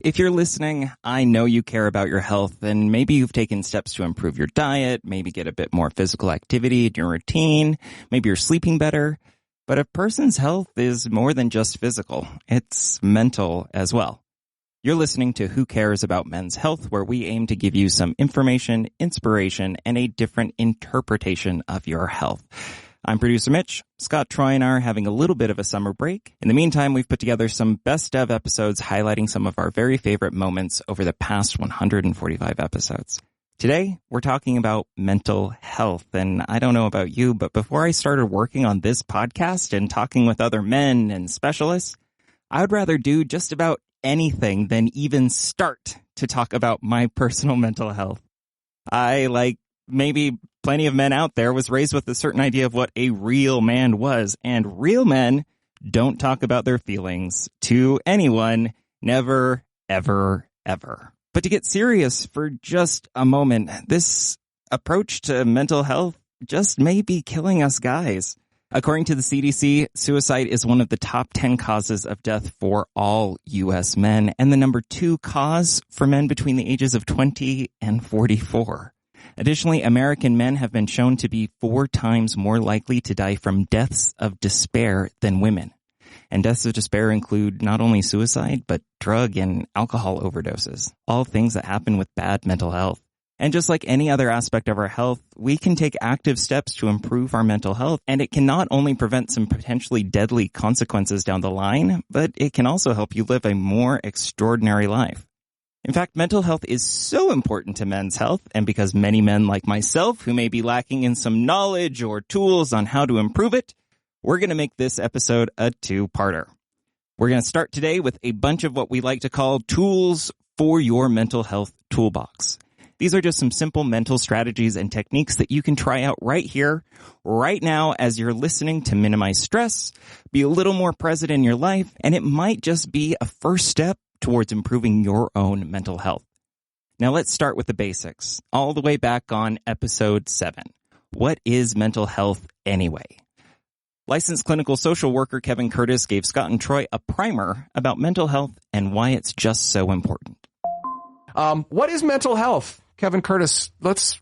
If you're listening, I know you care about your health, and maybe you've taken steps to improve your diet, maybe get a bit more physical activity in your routine, maybe you're sleeping better. But a person's health is more than just physical. It's mental as well. You're listening to Who Cares About Men's Health, where we aim to give you some information, inspiration, and a different interpretation of your health. I'm producer Mitch. Scott, Troy, and I are having a little bit of a summer break. In the meantime, we've put together some best of episodes highlighting some of our very favorite moments over the past 145 episodes. Today, we're talking about mental health, and I don't know about you, but before I started working on this podcast and talking with other men and specialists, I would rather do just about anything than even start to talk about my personal mental health. I, like maybe plenty of men out there, was raised with a certain idea of what a real man was, and real men don't talk about their feelings to anyone, never, ever, ever. But to get serious for just a moment, this approach to mental health just may be killing us guys. According to the CDC, suicide is one of the top 10 causes of death for all U.S. men, and the number 2 cause for men between the ages of 20 and 44. Additionally, American men have been shown to be 4 times more likely to die from deaths of despair than women. And deaths of despair include not only suicide, but drug and alcohol overdoses, all things that happen with bad mental health. And just like any other aspect of our health, we can take active steps to improve our mental health, and it can not only prevent some potentially deadly consequences down the line, but it can also help you live a more extraordinary life. In fact, mental health is so important to men's health, and because many men like myself who may be lacking in some knowledge or tools on how to improve it, we're going to make this episode a 2-parter. We're going to start today with a bunch of what we like to call tools for your mental health toolbox. These are just some simple mental strategies and techniques that you can try out right here, right now, as you're listening to minimize stress, be a little more present in your life, and it might just be a first step towards improving your own mental health. Now let's start with the basics, all the way back on episode 7. What is mental health anyway? Licensed clinical social worker Kevin Curtis gave Scott and Troy a primer about mental health and why it's just so important. What is mental health? Kevin Curtis, it's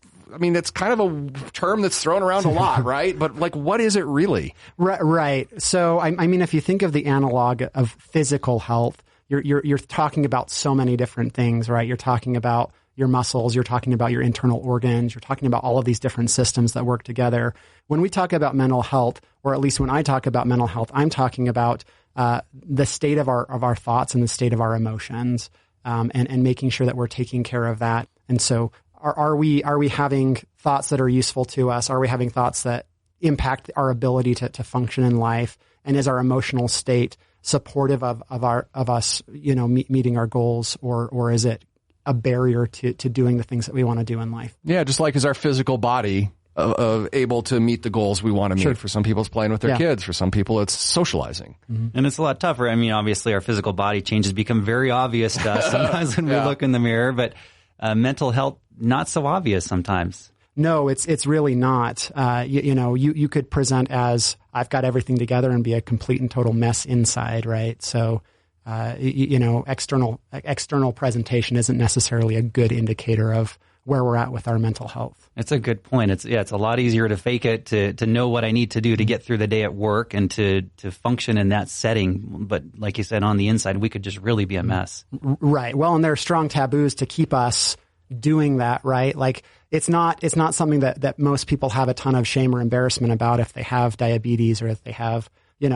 kind of a term that's thrown around a lot, right? But what is it really? Right. So, I mean, if you think of the analog of physical health, you're talking about so many different things, right? You're talking about your muscles, you're talking about your internal organs, you're talking about all of these different systems that work together. When we talk about mental health, or at least when I talk about mental health, I'm talking about the state of our thoughts and the state of our emotions, and making sure that we're taking care of that. And so are we having thoughts that are useful to us? Are we having thoughts that impact our ability to function in life? And is our emotional state supportive of us, meeting our goals, or is it a barrier to doing the things that we want to do in life? Yeah, just like is our physical body able to meet the goals we want to meet? Sure. For some people, it's playing with their kids. For some people, it's socializing. Mm-hmm. And it's a lot tougher. I mean, obviously, our physical body changes become very obvious to us sometimes when we look in the mirror, but mental health, not so obvious sometimes. No, it's really not. You could present as, I've got everything together, and be a complete and total mess inside, right? So, external presentation isn't necessarily a good indicator of where we're at with our mental health. It's a good point. It's a lot easier to fake it, to know what I need to do to get through the day at work and to function in that setting. But like you said, on the inside, we could just really be a mess. Right. Well, and there are strong taboos to keep us doing that, right? Like it's not something that most people have a ton of shame or embarrassment about if they have diabetes or if they have,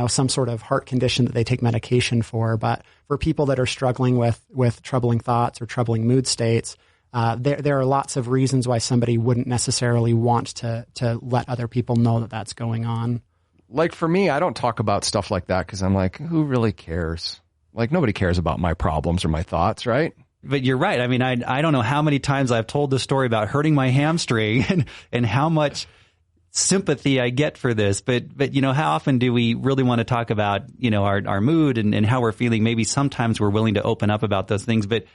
some sort of heart condition that they take medication for. But for people that are struggling with troubling thoughts or troubling mood states, there are lots of reasons why somebody wouldn't necessarily want to let other people know that that's going on. Like for me, I don't talk about stuff like that because I'm like, who really cares? Like nobody cares about my problems or my thoughts, right? But you're right. I mean, I don't know how many times I've told the story about hurting my hamstring and how much sympathy I get for this. But how often do we really want to talk about, our mood and how we're feeling? Maybe sometimes we're willing to open up about those things, but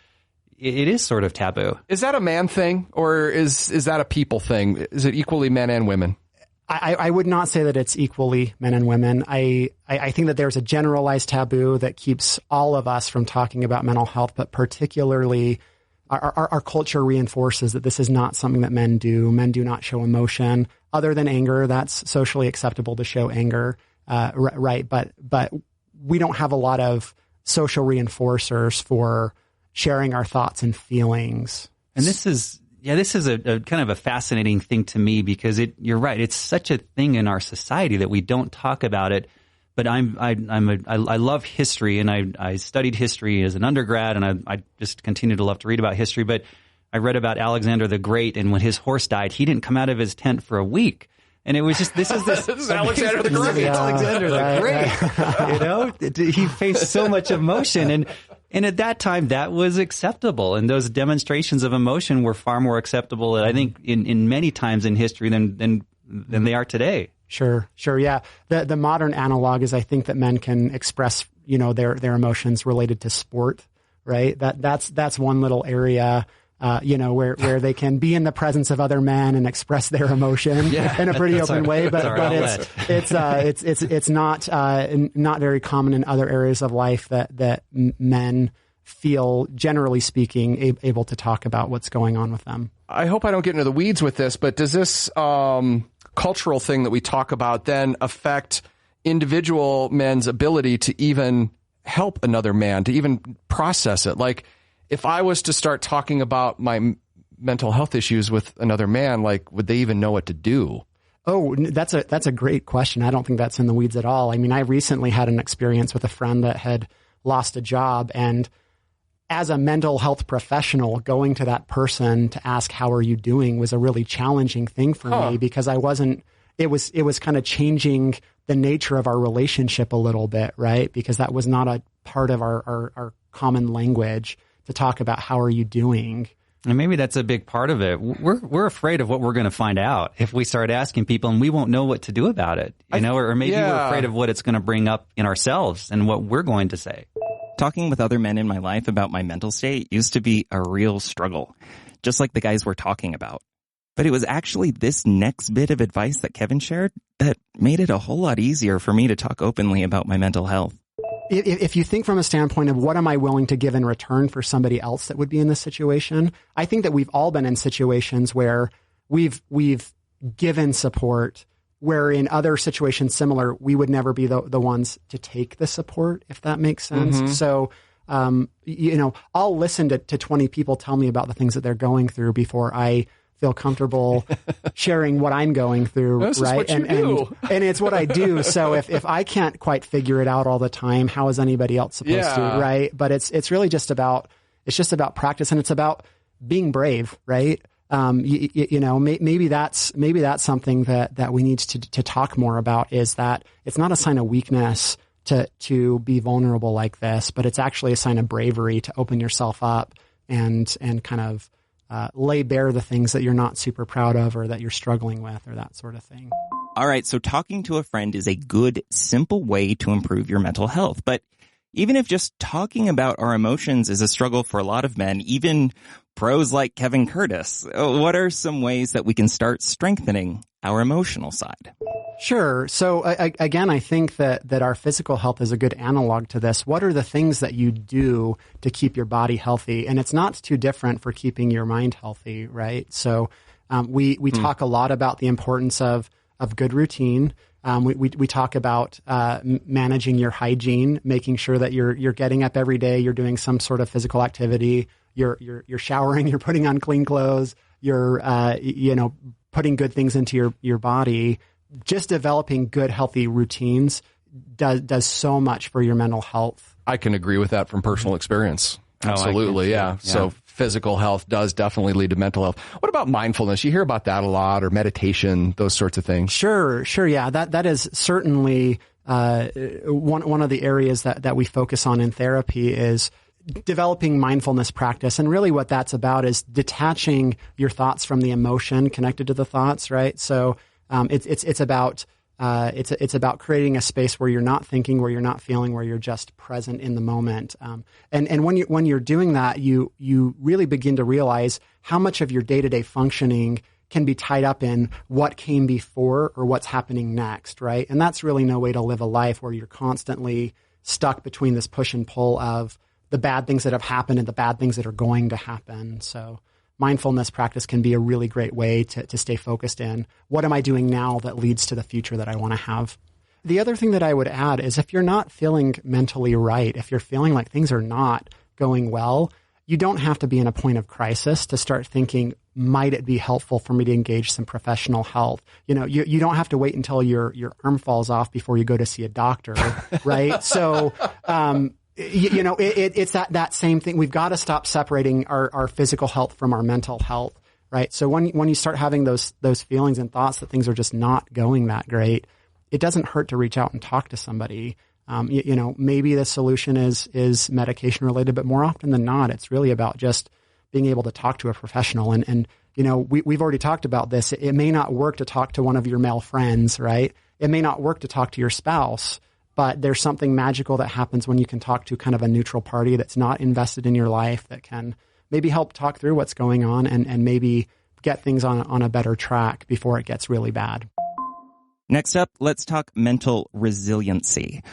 it is sort of taboo. Is that a man thing or is that a people thing? Is it equally men and women? I would not say that it's equally men and women. I think that there's a generalized taboo that keeps all of us from talking about mental health, but particularly our culture reinforces that this is not something that men do. Men do not show emotion other than anger. That's socially acceptable to show anger, right? But we don't have a lot of social reinforcers for sharing our thoughts and feelings. And this is a kind of a fascinating thing to me because you're right. It's such a thing in our society that we don't talk about it. But I love history, and I studied history as an undergrad, and I just continue to love to read about history. But I read about Alexander the Great, and when his horse died, he didn't come out of his tent for a week. And it was just, this is Alexander the Great. Alexander the Great. You know, he faced so much emotion, and at that time that was acceptable. And those demonstrations of emotion were far more acceptable, I think, in many times in history than they are today. Sure. Yeah. The modern analog is, I think, that men can express, their emotions related to sport, right? That's one little area, where they can be in the presence of other men and express their emotion in a pretty open way. But it's not very common in other areas of life that men feel, generally speaking, able to talk about what's going on with them. I hope I don't get into the weeds with this, but does this cultural thing that we talk about then affect individual men's ability to even help another man, to even process it? Like, if I was to start talking about my mental health issues with another man, like, would they even know what to do? Oh, that's a great question. I don't think that's in the weeds at all. I mean, I recently had an experience with a friend that had lost a job, and as a mental health professional, going to that person to ask, how are you doing, was a really challenging thing for me, because it was kind of changing the nature of our relationship a little bit, right? Because that was not a part of our common language to talk about how are you doing. And maybe that's a big part of it. We're afraid of what we're going to find out if we start asking people, and we won't know what to do about it, or maybe we're afraid of what it's going to bring up in ourselves and what we're going to say. Talking with other men in my life about my mental state used to be a real struggle, just like the guys we're talking about. But it was actually this next bit of advice that Kevin shared that made it a whole lot easier for me to talk openly about my mental health. If you think from a standpoint of what am I willing to give in return for somebody else that would be in this situation, I think that we've all been in situations where we've given support, where in other situations similar, we would never be the ones to take the support, if that makes sense. Mm-hmm. So, I'll listen to 20 people tell me about the things that they're going through before I feel comfortable sharing what I'm going through, this right? Is what you do. And it's what I do. So if I can't quite figure it out all the time, how is anybody else supposed to, right? But it's really just about practice, and it's about being brave, right? Maybe that's something that we need to talk more about, is that it's not a sign of weakness to be vulnerable like this, but it's actually a sign of bravery to open yourself up and kind of lay bare the things that you're not super proud of or that you're struggling with or that sort of thing. All right, so talking to a friend is a good, simple way to improve your mental health. But even if just talking about our emotions is a struggle for a lot of men, even pros like Kevin Curtis, what are some ways that we can start strengthening our emotional side? Sure. So again, I think that our physical health is a good analog to this. What are the things that you do to keep your body healthy? And it's not too different for keeping your mind healthy, right? So we talk a lot about the importance of good routine. We talk about managing your hygiene, making sure that you're getting up every day, you're doing some sort of physical activity, you're showering, you're putting on clean clothes, you're putting good things into your body. Just developing good, healthy routines does so much for your mental health. I can agree with that from personal experience. Absolutely, yeah. So physical health does definitely lead to mental health. What about mindfulness? You hear about that a lot, or meditation, those sorts of things. Sure. Yeah, that is certainly one of the areas that we focus on in therapy is developing mindfulness practice. And really what that's about is detaching your thoughts from the emotion connected to the thoughts, right? So it's about creating a space where you're not thinking, where you're not feeling, where you're just present in the moment. And when you're doing that, you really begin to realize how much of your day-to-day functioning can be tied up in what came before or what's happening next, right? And that's really no way to live a life where you're constantly stuck between this push and pull of the bad things that have happened and the bad things that are going to happen. So mindfulness practice can be a really great way to stay focused in what am I doing now that leads to the future that I want to have. The other thing that I would add is if you're not feeling mentally right, if you're feeling like things are not going well, you don't have to be in a point of crisis to start thinking, might it be helpful for me to engage some professional help? You don't have to wait until your arm falls off before you go to see a doctor, right? So, it's that same thing. We've got to stop separating our physical health from our mental health, right? So when you start having those feelings and thoughts that things are just not going that great, it doesn't hurt to reach out and talk to somebody. Maybe the solution is medication related, but more often than not, it's really about just being able to talk to a professional. And we've already talked about this. It may not work to talk to one of your male friends, right? It may not work to talk to your spouse, but there's something magical that happens when you can talk to kind of a neutral party that's not invested in your life, that can maybe help talk through what's going on and maybe get things on a better track before it gets really bad. Next up, let's talk mental resiliency.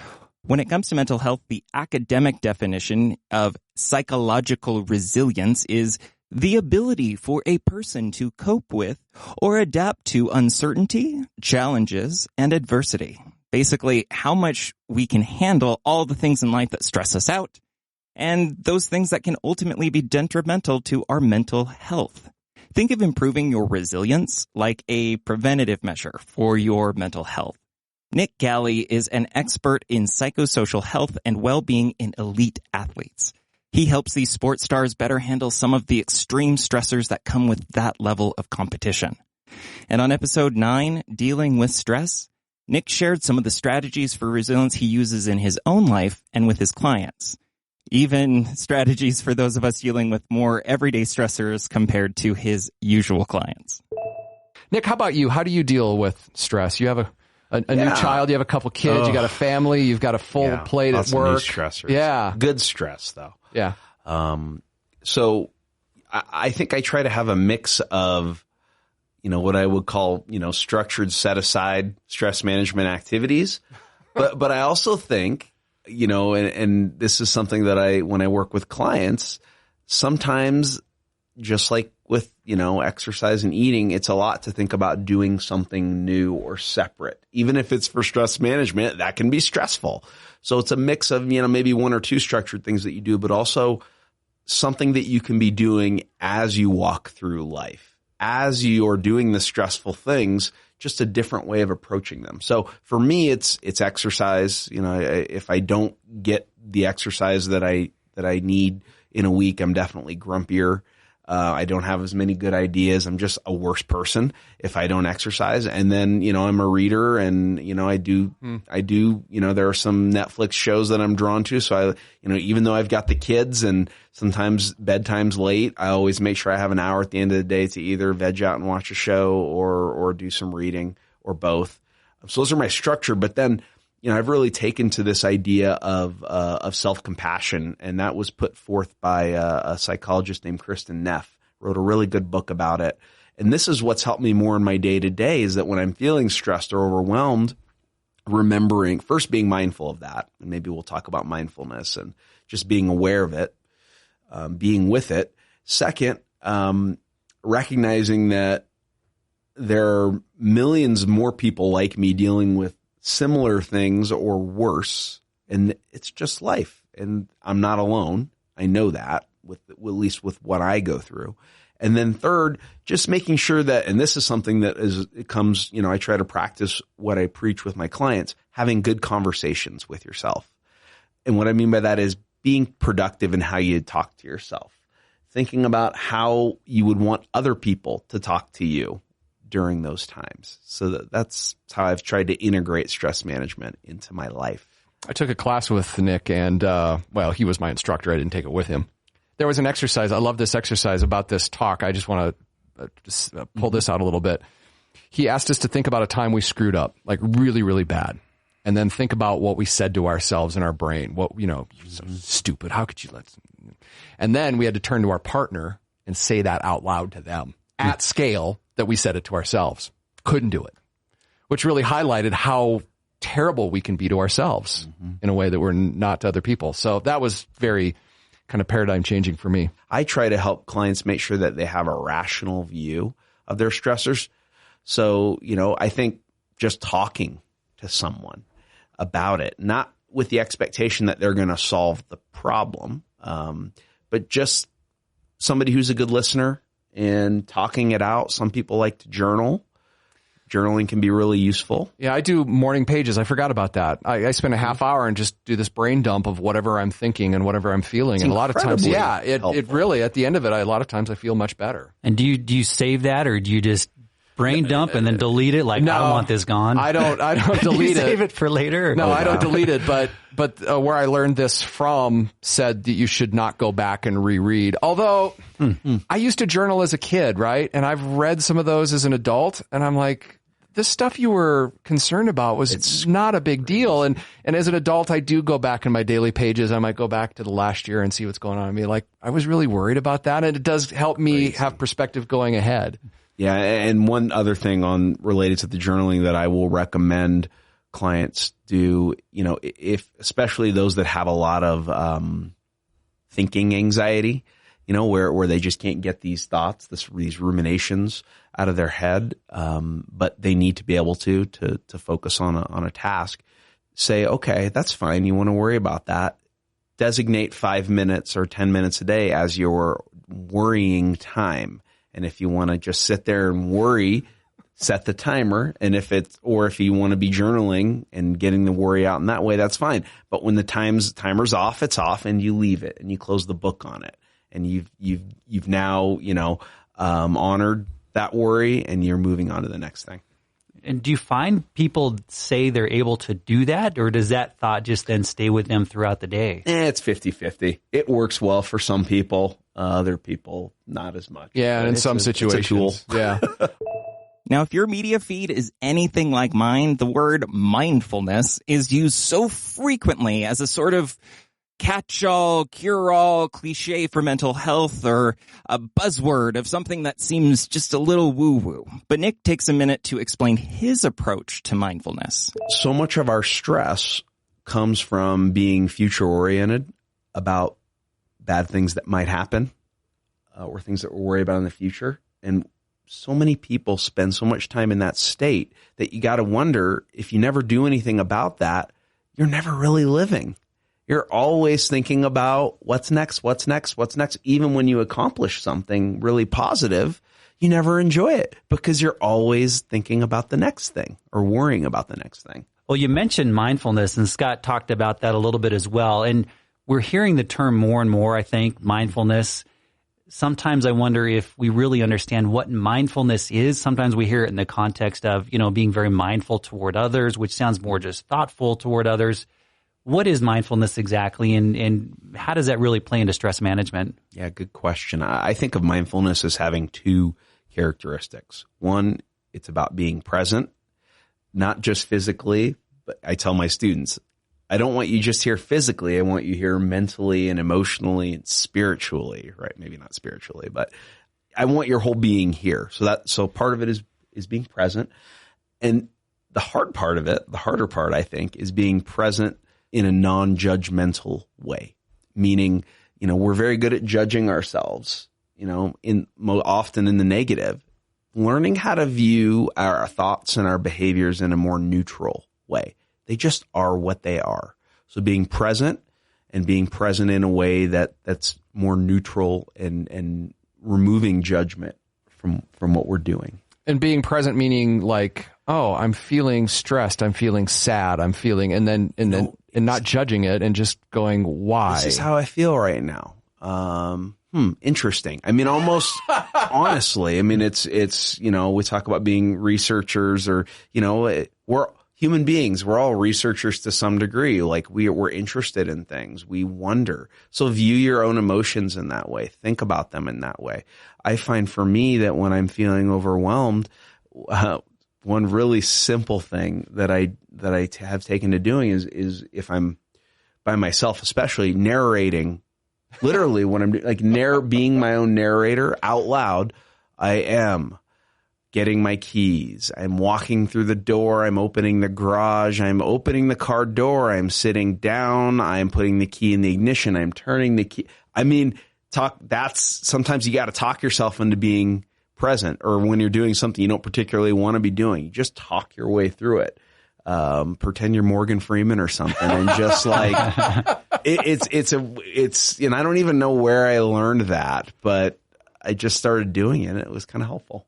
When it comes to mental health, the academic definition of psychological resilience is the ability for a person to cope with or adapt to uncertainty, challenges, and adversity. Basically, how much we can handle all the things in life that stress us out, and those things that can ultimately be detrimental to our mental health. Think of improving your resilience like a preventative measure for your mental health. Nick Galley is an expert in psychosocial health and well-being in elite athletes. He helps these sports stars better handle some of the extreme stressors that come with that level of competition. And on episode 9, Dealing with Stress, Nick shared some of the strategies for resilience he uses in his own life and with his clients. Even strategies for those of us dealing with more everyday stressors compared to his usual clients. Nick, how about you? How do you deal with stress? You have a new child, you have a couple kids, you got a family, you've got a full plate at work. Lots of new stressors. Yeah. Good stress, though. Yeah. So I think I try to have a mix of, what I would call, structured set aside stress management activities. But I also think, and this is something that when I work with clients, sometimes just like with, exercise and eating, it's a lot to think about doing something new or separate. Even if it's for stress management, that can be stressful. So it's a mix of, maybe one or two structured things that you do, but also something that you can be doing as you walk through life, as you're doing the stressful things, just a different way of approaching them. So for me, it's exercise. If I don't get the exercise that I need in a week, I'm definitely grumpier. I don't have as many good ideas. I'm just a worse person if I don't exercise. And then, I'm a reader and, I do, there are some Netflix shows that I'm drawn to. So even though I've got the kids and sometimes bedtime's late, I always make sure I have an hour at the end of the day to either veg out and watch a show or do some reading or both. So those are my structure. But then, I've really taken to this idea of self-compassion, and that was put forth by a psychologist named Kristen Neff, wrote a really good book about it. And this is what's helped me more in my day-to-day is that when I'm feeling stressed or overwhelmed, remembering, first being mindful of that, and maybe we'll talk about mindfulness and just being aware of it, being with it. Second, recognizing that there are millions more people like me dealing with similar things or worse, and it's just life. And I'm not alone. I know that at least with what I go through. And then third, just making sure that, and this is something that comes, I try to practice what I preach with my clients, having good conversations with yourself. And what I mean by that is being productive in how you talk to yourself, thinking about how you would want other people to talk to you during those times. So that's how I've tried to integrate stress management into my life. I took a class with Nick and, he was my instructor. I didn't take it with him. There was an exercise. I love this exercise about this talk. I just want to pull this out a little bit. He asked us to think about a time we screwed up, like really, really bad. And then think about what we said to ourselves in our brain. You're so stupid. How could you and then we had to turn to our partner and say that out loud to them at scale that we set it to ourselves. Couldn't do it, which really highlighted how terrible we can be to ourselves in a way that we're not to other people. So that was very kind of paradigm changing for me. I try to help clients make sure that they have a rational view of their stressors. So, I think just talking to someone about it, not with the expectation that they're going to solve the problem, but just somebody who's a good listener and talking it out. Some people like to journal. Journaling can be really useful. Yeah, I do morning pages. I forgot about that. I spend a half hour and just do this brain dump of whatever I'm thinking and whatever I'm feeling. And a lot of times, it really, at the end of it, a lot of times I feel much better. And do you save that, or do you just brain dump and then delete it? Like, no, I want this gone. I don't delete it. Save it for later? No, I don't delete it. But where I learned this from said that you should not go back and reread. Although I used to journal as a kid, right? And I've read some of those as an adult, and I'm like, this stuff you were concerned about it's not a big deal. And as an adult, I do go back in my daily pages. I might go back to the last year and see what's going on. I mean, like, I was really worried about that. And it does help me have perspective going ahead. Yeah. And one other thing related to the journaling that I will recommend clients do, if especially those that have a lot of thinking anxiety, where they just can't get these thoughts, these ruminations out of their head, but they need to be able to focus on a task. Say, okay, that's fine. You want to worry about that. Designate 5 minutes or 10 minutes a day as your worrying time. And if you want to just sit there and worry, set the timer. And if you want to be journaling and getting the worry out in that way, that's fine. But when the timer's off, it's off, and you leave it and you close the book on it. And you've now, honored that worry, and you're moving on to the next thing. And do you find people say they're able to do that, or does that thought just then stay with them throughout the day? It's 50-50. It works well for some people. Other people, not as much. Yeah, and in some situations. It's a tool. Yeah. Now, if your media feed is anything like mine, the word mindfulness is used so frequently as a sort of catch-all, cure-all cliche for mental health, or a buzzword of something that seems just a little woo-woo. But Nick takes a minute to explain his approach to mindfulness. So much of our stress comes from being future-oriented about bad things that might happen, or things that we're worried about in the future. And so many people spend so much time in that state that you got to wonder, if you never do anything about that, you're never really living. You're always thinking about what's next. Even when you accomplish something really positive, you never enjoy it because you're always thinking about the next thing or worrying about the next thing. Well, you mentioned mindfulness, and Scott talked about that a little bit as well. And we're hearing the term more and more, I think, mindfulness. Sometimes I wonder if we really understand what mindfulness is. Sometimes we hear it in the context of, being very mindful toward others, which sounds more just thoughtful toward others. What is mindfulness exactly, and how does that really play into stress management? Yeah, good question. I think of mindfulness as having two characteristics. One, it's about being present, not just physically, but I tell my students, I don't want you just here physically. I want you here mentally and emotionally and spiritually, right? Maybe not spiritually, but I want your whole being here. So part of it is being present. And the hard part of it, the harder part, I think, is being present in a non-judgmental way, meaning, we're very good at judging ourselves, often in the negative. Learning how to view our thoughts and our behaviors in a more neutral way. They just are what they are. So being present in a way that's more neutral and removing judgment from what we're doing. And being present meaning like, oh, I'm feeling stressed, I'm feeling sad, and not judging it and just going, why? This is how I feel right now. Interesting. I mean, almost honestly, I mean, it's, we talk about being researchers or, we're human beings. We're all researchers to some degree. Like we're interested in things. We wonder. So view your own emotions in that way. Think about them in that way. I find for me that when I'm feeling overwhelmed, one really simple thing that I have taken to doing is if I'm by myself, especially narrating, literally when I'm like being my own narrator out loud, I am getting my keys. I'm walking through the door. I'm opening the garage. I'm opening the car door. I'm sitting down. I'm putting the key in the ignition. I'm turning the key. I mean, sometimes you got to talk yourself into being present, or when you're doing something you don't particularly want to be doing, you just talk your way through it. Pretend you're Morgan Freeman or something, and just like, it's, you know, I don't even know where I learned that, but I just started doing it and it was kind of helpful.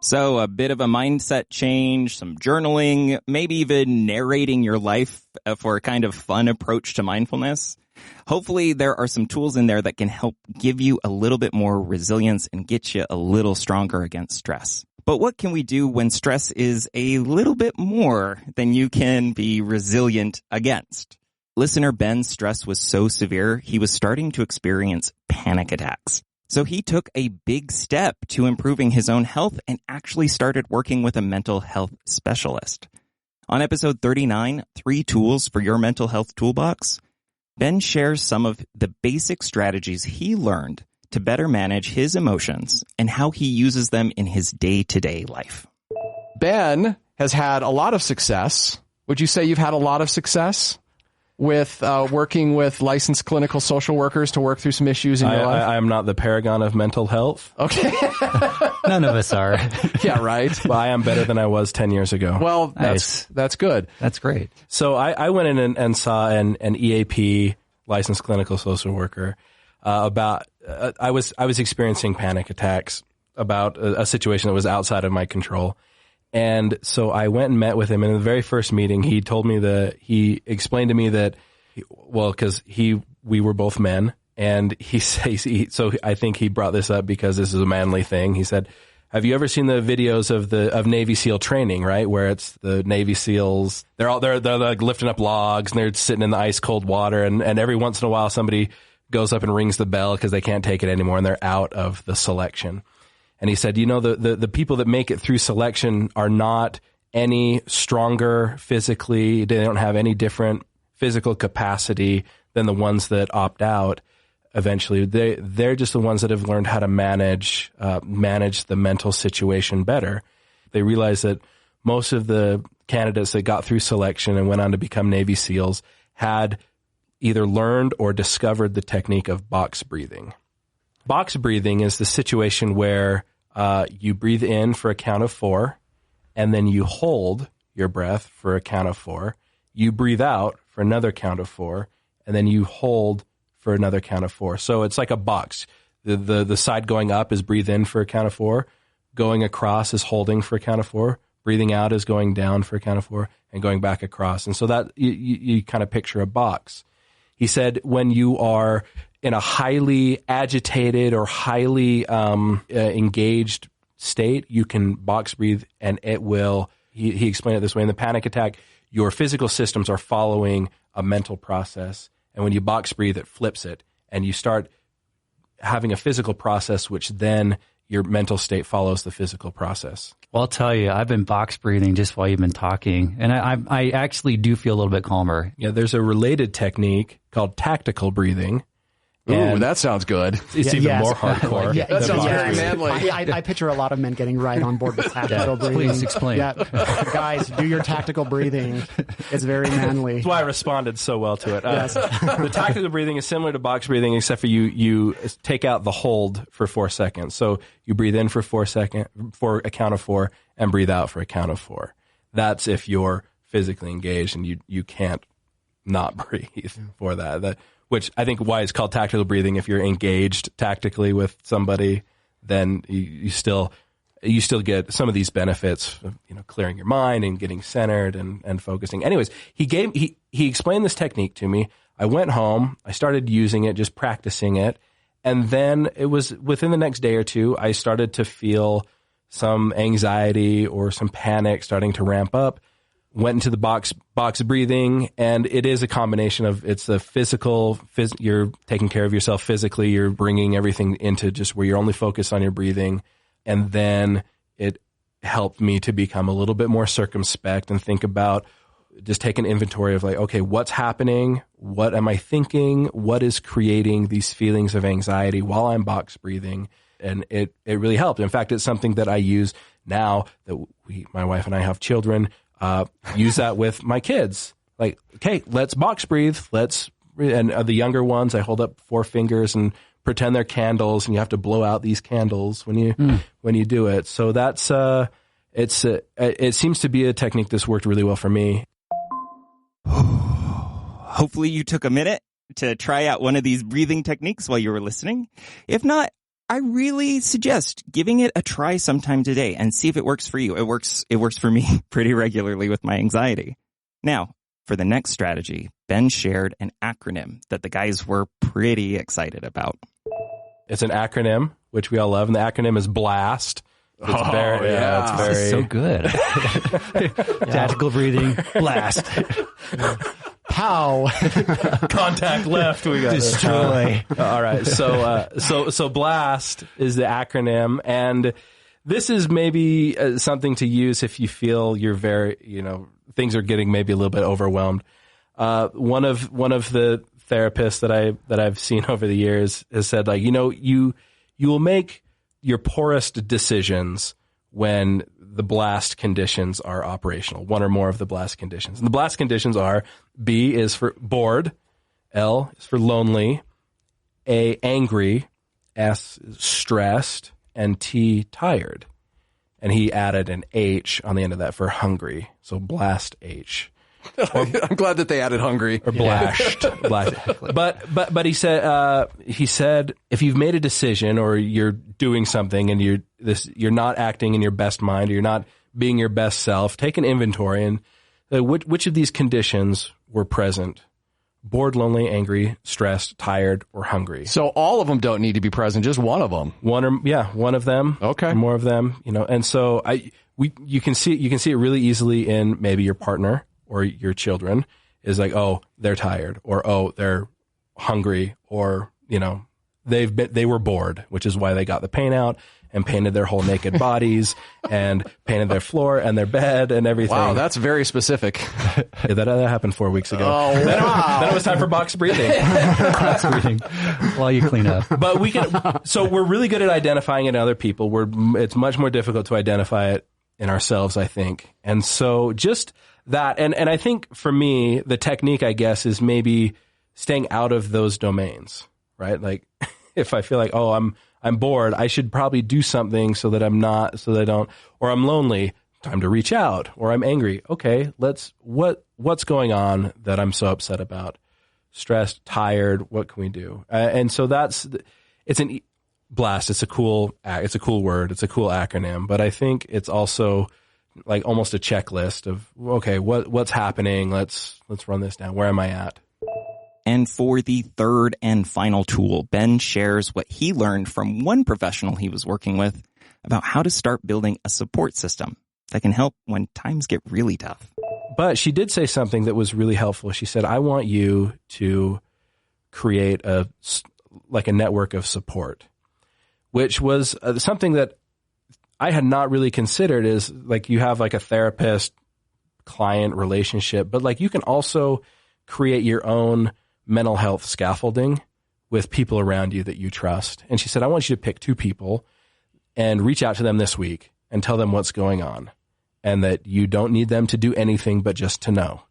So a bit of a mindset change, some journaling, maybe even narrating your life for a kind of fun approach to mindfulness. Hopefully there are some tools in there that can help give you a little bit more resilience and get you a little stronger against stress. But what can we do when stress is a little bit more than you can be resilient against? Listener Ben's stress was so severe, he was starting to experience panic attacks. So he took a big step to improving his own health and actually started working with a mental health specialist. On episode 39, 3 Tools for Your Mental Health Toolbox, Ben shares some of the basic strategies he learned to better manage his emotions and how he uses them in his day-to-day life. Ben has had a lot of success. Would you say you've had a lot of success with working with licensed clinical social workers to work through some issues in your life? I am not the paragon of mental health. Okay. None of us are. Yeah, right. But I am better than I was 10 years ago. Well, Nice. that's good. That's great. So I went in and saw an EAP, licensed clinical social worker, about I was experiencing panic attacks about a situation that was outside of my control. And so I went and met with him. And in the very first meeting, he explained to me that, because we were both men, and so I think he brought this up because this is a manly thing. He said, have you ever seen the videos of Navy SEAL training, right? Where it's the Navy SEALs, they're like lifting up logs and they're sitting in the ice cold water. And every once in a while somebody goes up and rings the bell because they can't take it anymore and they're out of the selection. And he said, you know, the people that make it through selection are not any stronger physically. They don't have any different physical capacity than the ones that opt out. Eventually, they're just the ones that have learned how to manage the mental situation better. They realized that most of the candidates that got through selection and went on to become Navy SEALs had either learned or discovered the technique of box breathing. Box breathing is the situation where you breathe in for a count of 4, and then you hold your breath for a count of 4. You breathe out for another count of 4, and then you hold for another count of 4. So it's like a box. The side going up is breathe in for a count of 4. Going across is holding for a count of 4. Breathing out is going down for a count of 4, and going back across. And so that you kind of picture a box. He said when you are in a highly agitated or highly engaged state, you can box breathe, and it will, he explained it this way, in the panic attack, your physical systems are following a mental process. And when you box breathe, it flips it, and you start having a physical process, which then your mental state follows the physical process. Well, I'll tell you, I've been box breathing just while you've been talking, and I actually do feel a little bit calmer. Yeah, there's a related technique called tactical breathing. Ooh, that sounds good. It's even more hardcore. Yeah, That sounds very yes. manly. I picture a lot of men getting right on board with tactical breathing. Please explain. Yeah, guys, do your tactical breathing. It's very manly. That's why I responded so well to it. Yes. The tactical breathing is similar to box breathing, except for you take out the hold for 4 seconds. So you breathe in for for a count of 4, and breathe out for a count of 4. That's if you're physically engaged and you can't not breathe for that. Which I think why it's called tactical breathing. If you're engaged tactically with somebody, then you still get some of these benefits of, clearing your mind and getting centered and focusing. Anyways, he explained this technique to me. I went home, I started using it, just practicing it. And then it was within the next day or two, I started to feel some anxiety or some panic starting to ramp up. Went into the box breathing, and it is a combination of, it's the physical, you're taking care of yourself physically, you're bringing everything into just where you're only focused on your breathing. And then it helped me to become a little bit more circumspect and think about, just take an inventory of like, okay, what's happening? What am I thinking? What is creating these feelings of anxiety while I'm box breathing? and it really helped. In fact, it's something that I use now that my wife and I have children, use that with my kids. Like, okay, let's box breathe. And the younger ones, I hold up 4 fingers and pretend they're candles, and you have to blow out these candles when you do it. So that's, it seems to be a technique that's worked really well for me. Hopefully you took a minute to try out one of these breathing techniques while you were listening. If not, I really suggest giving it a try sometime today and see if it works for you. It works for me pretty regularly with my anxiety. Now, for the next strategy, Ben shared an acronym that the guys were pretty excited about. It's an acronym, which we all love, and the acronym is BLAST. It's yeah. it's very So good. Tactical breathing, blast, Pow! contact left. We got destroy. All right. So BLAST is the acronym, and this is maybe something to use if you feel you're things are getting maybe a little bit overwhelmed. One of the therapists that I've seen over the years has said, like, you will make your poorest decisions when the BLAST conditions are operational, one or more of the BLAST conditions. And the BLAST conditions are: B is for bored, L is for lonely, A, angry, S is stressed, and T, tired. And he added an H on the end of that for hungry. So BLAST H. I'm glad that they added hungry or blashed. But he said if you've made a decision or you're doing something and you're not acting in your best mind, or you're not being your best self, take an inventory and which of these conditions were present: bored, lonely, angry, stressed, tired, or hungry. So all of them don't need to be present, just one of them. One of them. Okay. Or more of them, and so you can see it really easily in maybe your partner or your children is like, oh, they're tired, or oh, they're hungry, or they were bored, which is why they got the paint out and painted their whole naked bodies and painted their floor and their bed and everything. Wow, that's very specific. Yeah, that happened 4 weeks ago. Oh, wow. Then it was time for box breathing. Box breathing while you clean up. But so we're really good at identifying it in other people. It's much more difficult to identify it in ourselves, I think. And so just that, and I think for me, the technique, I guess, is maybe staying out of those domains, right? Like if I feel like, oh, I'm bored, I should probably do something so that I don't, or I'm lonely, time to reach out, or I'm angry. Okay, what's going on that I'm so upset about? Stressed, tired, what can we do? And so it's an BLAST. It's a cool word. It's a cool acronym, but I think it's also like almost a checklist of, okay, what's happening? Let's run this down. Where am I at? And for the third and final tool, Ben shares what he learned from one professional he was working with about how to start building a support system that can help when times get really tough. But she did say something that was really helpful. She said, I want you to create a network of support, which was something that I had not really considered. Is like you have like a therapist client relationship, but like you can also create your own mental health scaffolding with people around you that you trust. And she said, I want you to pick 2 people and reach out to them this week and tell them what's going on, and that you don't need them to do anything but just to know.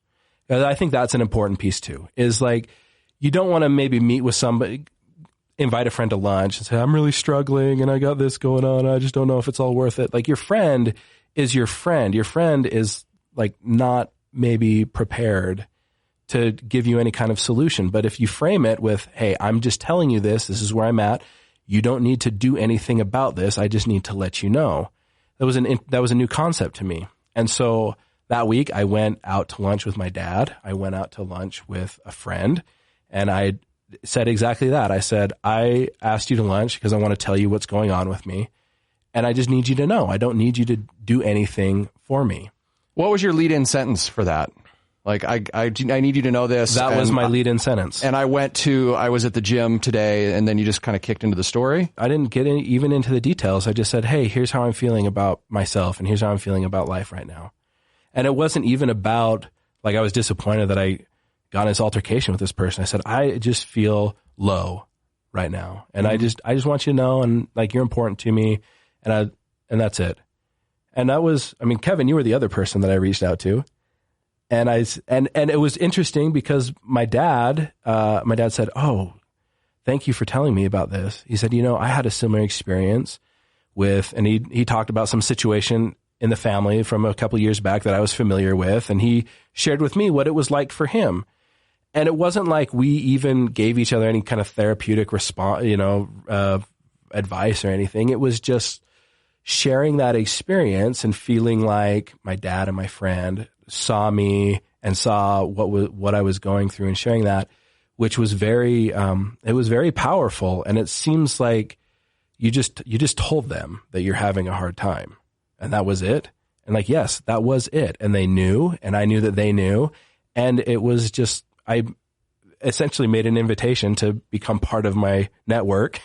And I think that's an important piece too, is like, you don't want to maybe meet with somebody, invite a friend to lunch and say, I'm really struggling and I got this going on. I just don't know if it's all worth it. Like, your friend is your friend. Your friend is like not maybe prepared to give you any kind of solution. But if you frame it with, hey, I'm just telling you this is where I'm at. You don't need to do anything about this. I just need to let you know. That was a new concept to me. And so that week I went out to lunch with my dad. I went out to lunch with a friend, and I said exactly that. I said, I asked you to lunch because I want to tell you what's going on with me, and I just need you to know. I don't need you to do anything for me. What was your lead-in sentence for that? Like, I need you to know this. That was my lead-in sentence. And I was at the gym today, and then you just kind of kicked into the story? I didn't get even into the details. I just said, hey, here's how I'm feeling about myself, and here's how I'm feeling about life right now. And it wasn't even about, like, I was disappointed that I got in this altercation with this person. I said, I just feel low right now. And I just want you to know, and like, you're important to me, and that's it. And that was, I mean, Kevin, you were the other person that I reached out to. And it was interesting because my dad said, "Oh, thank you for telling me about this." He said, "I had a similar experience with," and he talked about some situation in the family from a couple of years back that I was familiar with. And he shared with me what it was like for him. And it wasn't like we even gave each other any kind of therapeutic response, advice or anything. It was just sharing that experience and feeling like my dad and my friend saw me and saw what I was going through, and sharing that, which was very powerful. And it seems like you just told them that you're having a hard time, and that was it. And like, yes, that was it. And they knew, and I knew that they knew. And it was just, I essentially made an invitation to become part of my network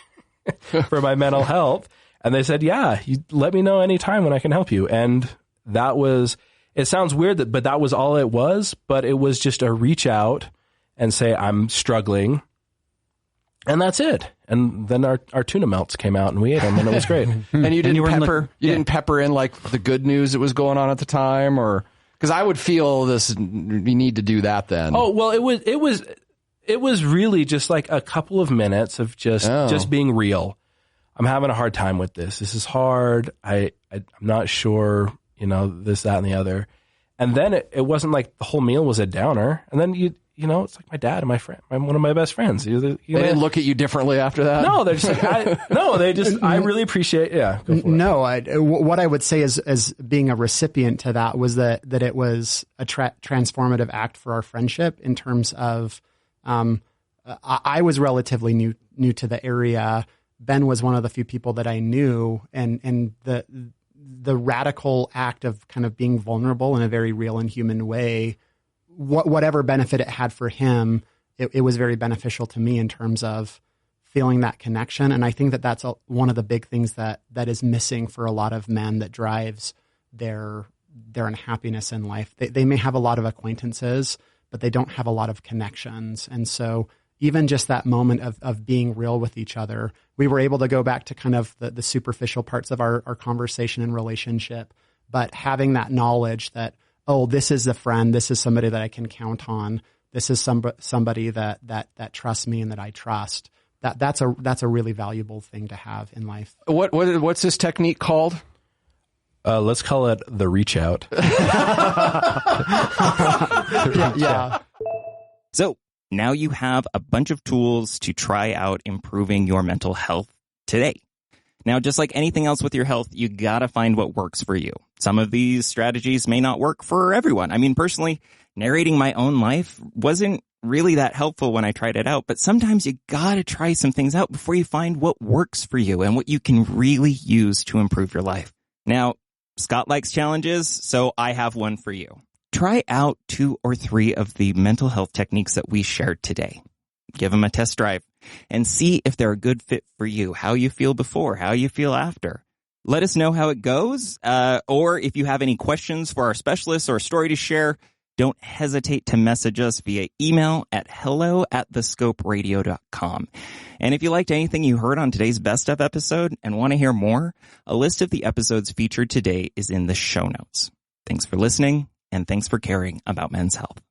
for my mental health. And they said, "Yeah, you let me know anytime when I can help you." And that was, it sounds weird, but that was all it was. But it was just a reach out and say, "I'm struggling." And that's it. And then our tuna melts came out and we ate them, and it was great. And you didn't pepper in like the good news that was going on at the time, or because I would feel this, we need to do that then. Oh, well, it was really just like a couple of minutes of just being real. I'm having a hard time with this. This is hard. I'm not sure, this, that, and the other. And then it wasn't like the whole meal was a downer. And then it's like my dad and my friend, one of my best friends. They didn't look at you differently after that? No, they're just like, I really appreciate, yeah. Go for it. What I would say as being a recipient to that was that it was a transformative act for our friendship in terms of, I was relatively new to the area. Ben was one of the few people that I knew, and the radical act of kind of being vulnerable in a very real and human way, whatever benefit it had for him, it was very beneficial to me in terms of feeling that connection. And I think that that's one of the big things that is missing for a lot of men that drives their unhappiness in life. They may have a lot of acquaintances, but they don't have a lot of connections. And so even just that moment of being real with each other, we were able to go back to kind of the superficial parts of our conversation and relationship, but having that knowledge that, oh, this is a friend, this is somebody that I can count on, this is somebody that trusts me and that I trust. That's a really valuable thing to have in life. What's this technique called? Let's call it the reach out. Yeah. So now you have a bunch of tools to try out improving your mental health today. Now, just like anything else with your health, you gotta find what works for you. Some of these strategies may not work for everyone. I mean, personally, narrating my own life wasn't really that helpful when I tried it out, but sometimes you gotta try some things out before you find what works for you and what you can really use to improve your life. Now, Scott likes challenges, so I have one for you. Try out 2 or 3 of the mental health techniques that we shared today. Give them a test drive and see if they're a good fit for you, how you feel before, how you feel after. Let us know how it goes, or if you have any questions for our specialists or a story to share, don't hesitate to message us via email at hello@thescoperadio.com. And if you liked anything you heard on today's Best Of episode and want to hear more, a list of the episodes featured today is in the show notes. Thanks for listening, and thanks for caring about men's health.